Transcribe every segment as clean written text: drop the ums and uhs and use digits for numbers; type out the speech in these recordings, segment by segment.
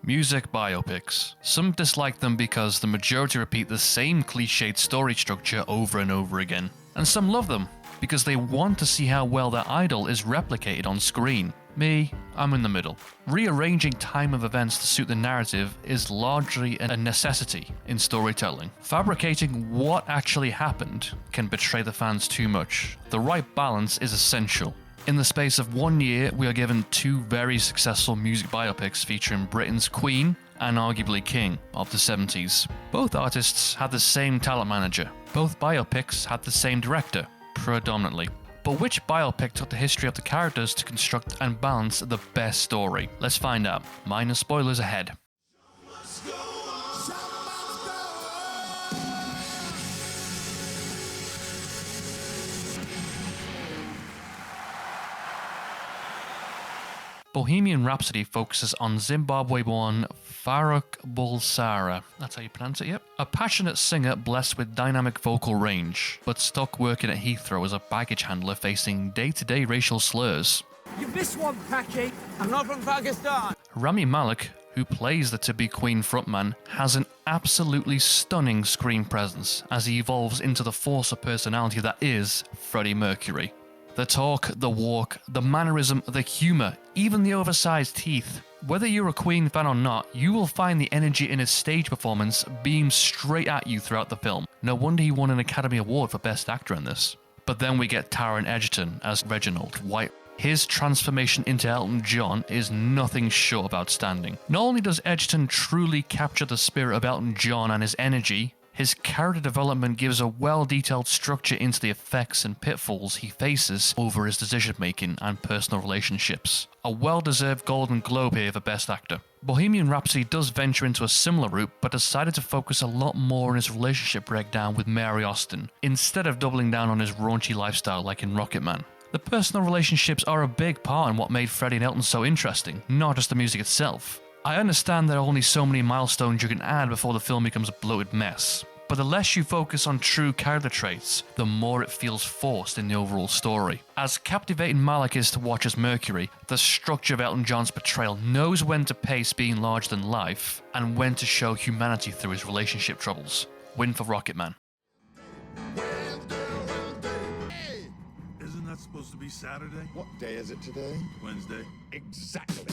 Music biopics. Some dislike them because the majority repeat the same cliched story structure over and over again. And some love them because they want to see how well their idol is replicated on screen. Me, I'm in the middle. Rearranging time of events to suit the narrative is largely a necessity in storytelling. Fabricating what actually happened can betray the fans too much. The right balance is essential. In the space of 1 year, we are given two very successful music biopics featuring Britain's Queen and arguably King of the 70s. Both artists had the same talent manager. Both biopics had the same director, predominantly. But which biopic took the history of the characters to construct and balance the best story? Let's find out. Minor spoilers ahead. Bohemian Rhapsody focuses on Zimbabwe-born Farouk Bulsara. That's how you pronounce it, yep. A passionate singer blessed with dynamic vocal range, but stuck working at Heathrow as a baggage handler facing day-to-day racial slurs. You missed one, Paki. I'm not from Pakistan. Rami Malek, who plays the to-be Queen frontman, has an absolutely stunning screen presence as he evolves into the force of personality that is Freddie Mercury. The talk, the walk, the mannerism, the humour, even the oversized teeth. Whether you're a Queen fan or not, you will find the energy in his stage performance beam straight at you throughout the film. No wonder he won an Academy Award for Best Actor in this. But then we get Taron Egerton as Reginald White. His transformation into Elton John is nothing short of outstanding. Not only does Egerton truly capture the spirit of Elton John and his energy, his character development gives a well-detailed structure into the effects and pitfalls he faces over his decision-making and personal relationships. A well-deserved Golden Globe here for Best Actor. Bohemian Rhapsody does venture into a similar route, but decided to focus a lot more on his relationship breakdown with Mary Austin, instead of doubling down on his raunchy lifestyle like in Rocketman. The personal relationships are a big part in what made Freddie and Elton so interesting, not just the music itself. I understand there are only so many milestones you can add before the film becomes a bloated mess, but the less you focus on true character traits, the more it feels forced in the overall story. As captivating Malek is to watch as Mercury, the structure of Elton John's portrayal knows when to pace being larger than life, and when to show humanity through his relationship troubles. Win for Rocketman. Isn't that supposed to be Saturday? What day is it today? Wednesday. Exactly.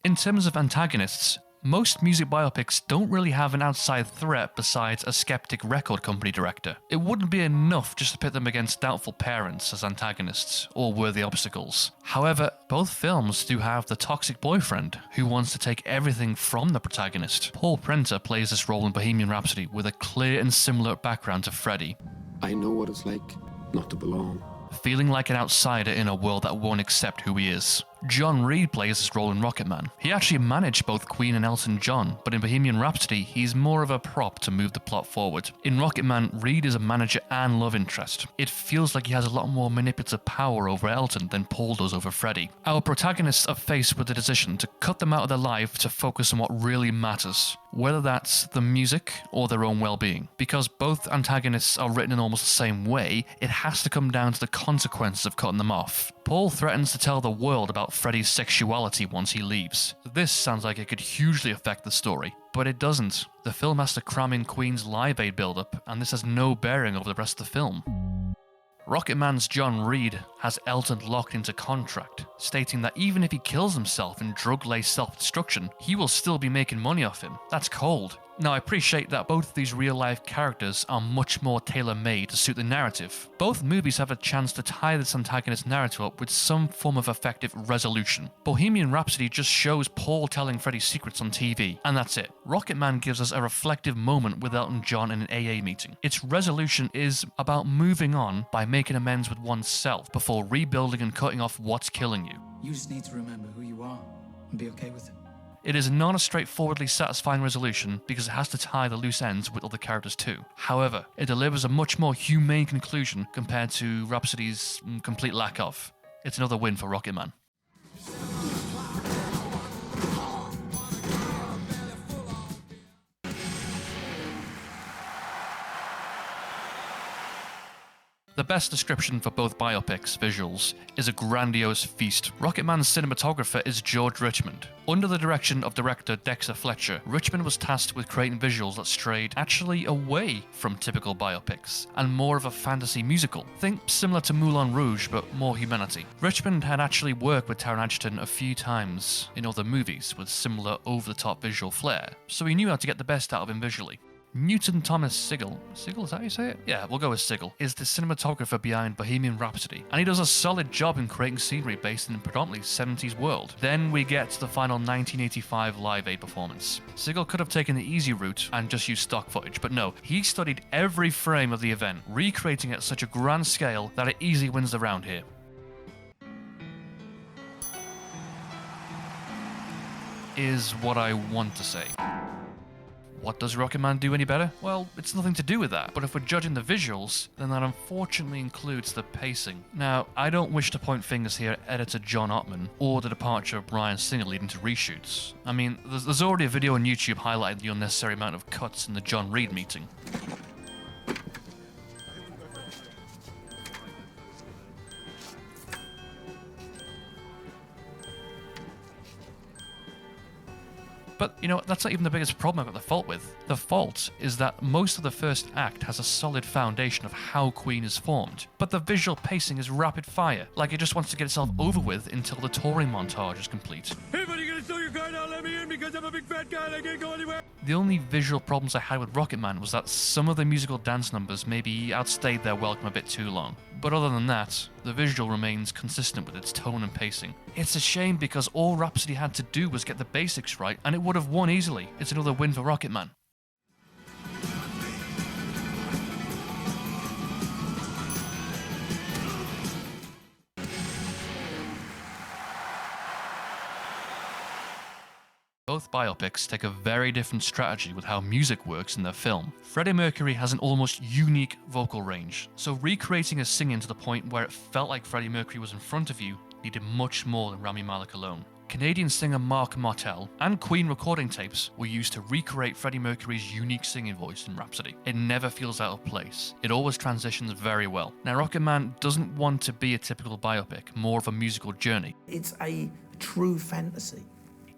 In terms of antagonists, most music biopics don't really have an outside threat besides a skeptic record company director. It wouldn't be enough just to pit them against doubtful parents as antagonists, or worthy obstacles. However, both films do have the toxic boyfriend who wants to take everything from the protagonist. Paul Prenter plays this role in Bohemian Rhapsody with a clear and similar background to Freddie. I know what it's like not to belong. Feeling like an outsider in a world that won't accept who he is. John Reid plays this role in Rocketman. He actually managed both Queen and Elton John, but in Bohemian Rhapsody, he's more of a prop to move the plot forward. In Rocketman, Reid is a manager and love interest. It feels like he has a lot more manipulative power over Elton than Paul does over Freddie. Our protagonists are faced with the decision to cut them out of their life to focus on what really matters, whether that's the music or their own well-being. Because both antagonists are written in almost the same way, it has to come down to the consequences of cutting them off. Paul threatens to tell the world about Freddie's sexuality once he leaves. This sounds like it could hugely affect the story, but it doesn't. The film has to cram in Queen's Live Aid build-up, and this has no bearing over the rest of the film. Rocketman's John Reid has Elton locked into contract, stating that even if he kills himself in drug-laced self-destruction, he will still be making money off him. That's cold. Now, I appreciate that both of these real-life characters are much more tailor-made to suit the narrative. Both movies have a chance to tie this antagonist narrative up with some form of effective resolution. Bohemian Rhapsody just shows Paul telling Freddie's secrets on TV, and that's it. Rocketman gives us a reflective moment with Elton John in an AA meeting. Its resolution is about moving on by making amends with oneself before rebuilding and cutting off what's killing you. You just need to remember who you are and be okay with it. It is not a straightforwardly satisfying resolution because it has to tie the loose ends with other characters too. However, it delivers a much more humane conclusion compared to Rhapsody's complete lack of. It's another win for Rocketman. The best description for both biopics' visuals is a grandiose feast. Rocketman's cinematographer is George Richmond. Under the direction of director Dexter Fletcher, Richmond was tasked with creating visuals that strayed actually away from typical biopics and more of a fantasy musical. Think similar to Moulin Rouge, but more humanity. Richmond had actually worked with Taron Egerton a few times in other movies with similar over-the-top visual flair, so he knew how to get the best out of him visually. Newton Thomas Sigel, is that how you say it? Yeah, we'll go with Sigel, is the cinematographer behind Bohemian Rhapsody, and he does a solid job in creating scenery based in a predominantly 70s world. Then we get to the final 1985 Live Aid performance. Sigel could have taken the easy route and just used stock footage, but no, he studied every frame of the event, recreating it at such a grand scale that it easily wins the round here. Is what I want to say. What does Rocketman do any better? Well, it's nothing to do with that, but if we're judging the visuals, then that unfortunately includes the pacing. Now, I don't wish to point fingers here at editor John Ottman, or the departure of Bryan Singer leading to reshoots. I mean, there's already a video on YouTube highlighting the unnecessary amount of cuts in the John Reed meeting. But, you know, that's not even the biggest problem I've got the fault with. The fault is that most of the first act has a solid foundation of how Queen is formed, but the visual pacing is rapid fire, like it just wants to get itself over with until the touring montage is complete. Hey, buddy, you gonna steal your car now? Let me in because I'm a big fat guy and I can't go anywhere. The only visual problems I had with Rocketman was that some of the musical dance numbers maybe outstayed their welcome a bit too long. But other than that, the visual remains consistent with its tone and pacing. It's a shame because all Rhapsody had to do was get the basics right and it would have won easily. It's another win for Rocketman. Both biopics take a very different strategy with how music works in their film. Freddie Mercury has an almost unique vocal range, so recreating his singing to the point where it felt like Freddie Mercury was in front of you needed much more than Rami Malek alone. Canadian singer Mark Martel and Queen recording tapes were used to recreate Freddie Mercury's unique singing voice in Rhapsody. It never feels out of place. It always transitions very well. Now, Rocketman doesn't want to be a typical biopic, more of a musical journey. It's a true fantasy.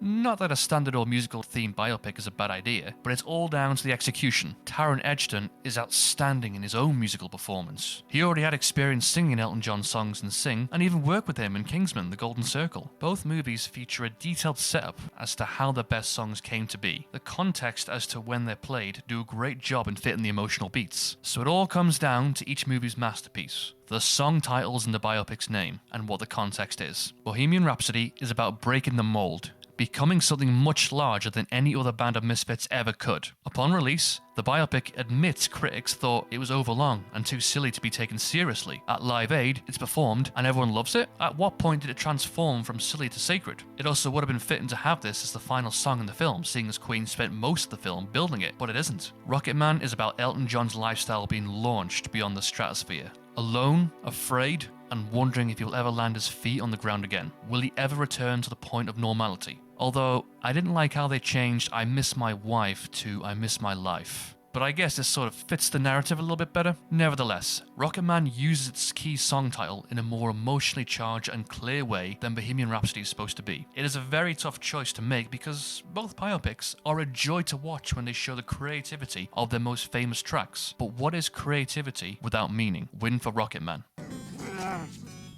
Not that a standard or musical themed biopic is a bad idea, but it's all down to the execution. Taron Egerton is outstanding in his own musical performance. He already had experience singing Elton John songs in Sing, and even worked with him in Kingsman: The Golden Circle. Both movies feature a detailed setup as to how the best songs came to be. The context as to when they're played do a great job in fitting the emotional beats. So it all comes down to each movie's masterpiece. The song titles and the biopic's name, and what the context is. Bohemian Rhapsody is about breaking the mold, becoming something much larger than any other band of misfits ever could. Upon release, the biopic admits critics thought it was overlong and too silly to be taken seriously. At Live Aid, it's performed and everyone loves it. At what point did it transform from silly to sacred? It also would have been fitting to have this as the final song in the film, seeing as Queen spent most of the film building it, but it isn't. Rocketman is about Elton John's lifestyle being launched beyond the stratosphere. Alone, afraid, and wondering if he will ever land his feet on the ground again. Will he ever return to the point of normality? Although, I didn't like how they changed "I miss my wife" to "I miss my life." But I guess this sort of fits the narrative a little bit better. Nevertheless, Rocketman uses its key song title in a more emotionally charged and clear way than Bohemian Rhapsody is supposed to be. It is a very tough choice to make because both biopics are a joy to watch when they show the creativity of their most famous tracks. But what is creativity without meaning? Win for Rocketman.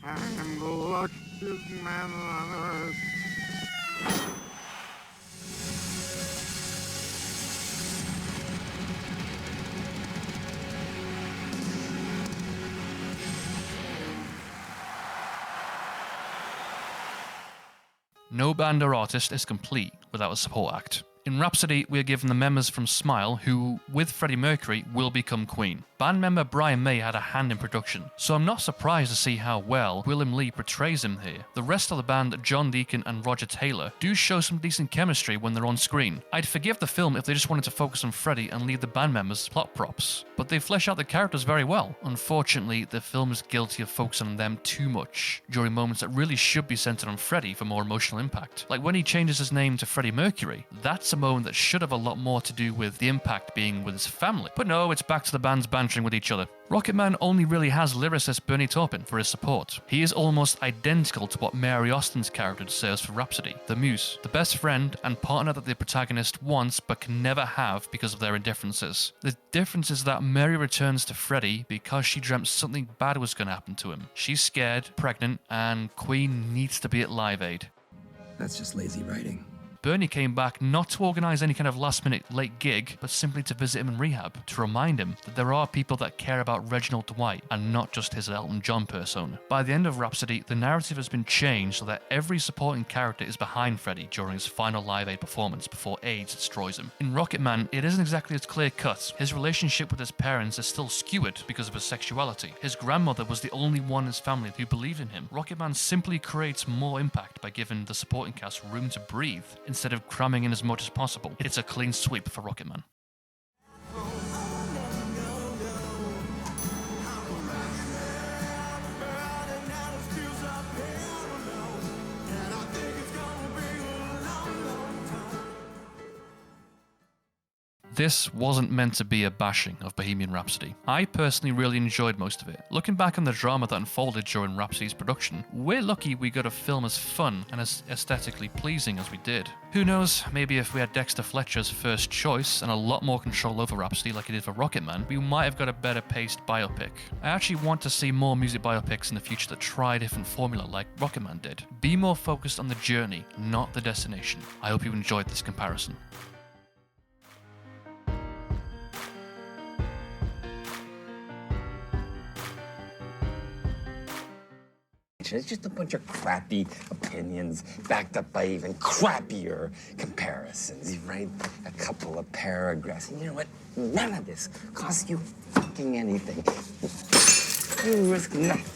I'm the luckiest man on earth. No band or artist is complete without a support act. In Rhapsody, we are given the members from Smile who, with Freddie Mercury, will become Queen. Band member Brian May had a hand in production, so I'm not surprised to see how well Willem Lee portrays him here. The rest of the band, John Deacon and Roger Taylor, do show some decent chemistry when they're on screen. I'd forgive the film if they just wanted to focus on Freddie and leave the band members plot props, but they flesh out the characters very well. Unfortunately, the film is guilty of focusing on them too much during moments that really should be centered on Freddie for more emotional impact. Like when he changes his name to Freddie Mercury, that's a moment that should have a lot more to do with the impact being with his family. But no, it's back to the bands bantering with each other. Rocketman only really has lyricist Bernie Taupin for his support. He is almost identical to what Mary Austin's character serves for Rhapsody, the muse, the best friend and partner that the protagonist wants but can never have because of their indifferences. The difference is that Mary returns to Freddie because she dreamt something bad was going to happen to him. She's scared, pregnant, and Queen needs to be at Live Aid. That's just lazy writing. Bernie came back not to organise any kind of last-minute late gig, but simply to visit him in rehab, to remind him that there are people that care about Reginald Dwight and not just his Elton John persona. By the end of Rhapsody, the narrative has been changed so that every supporting character is behind Freddie during his final Live Aid performance before AIDS destroys him. In Rocketman, it isn't exactly as clear-cut. His relationship with his parents is still skewed because of his sexuality. His grandmother was the only one in his family who believed in him. Rocketman simply creates more impact by giving the supporting cast room to breathe, instead of cramming in as much as possible. It's a clean sweep for Rocketman. This wasn't meant to be a bashing of Bohemian Rhapsody. I personally really enjoyed most of it. Looking back on the drama that unfolded during Rhapsody's production, we're lucky we got a film as fun and as aesthetically pleasing as we did. Who knows, maybe if we had Dexter Fletcher's first choice and a lot more control over Rhapsody like he did for Rocketman, we might have got a better paced biopic. I actually want to see more music biopics in the future that try a different formula like Rocketman did. Be more focused on the journey, not the destination. I hope you enjoyed this comparison. It's just a bunch of crappy opinions backed up by even crappier comparisons. You write a couple of paragraphs, and you know what? None of this costs you fucking anything. You risk nothing.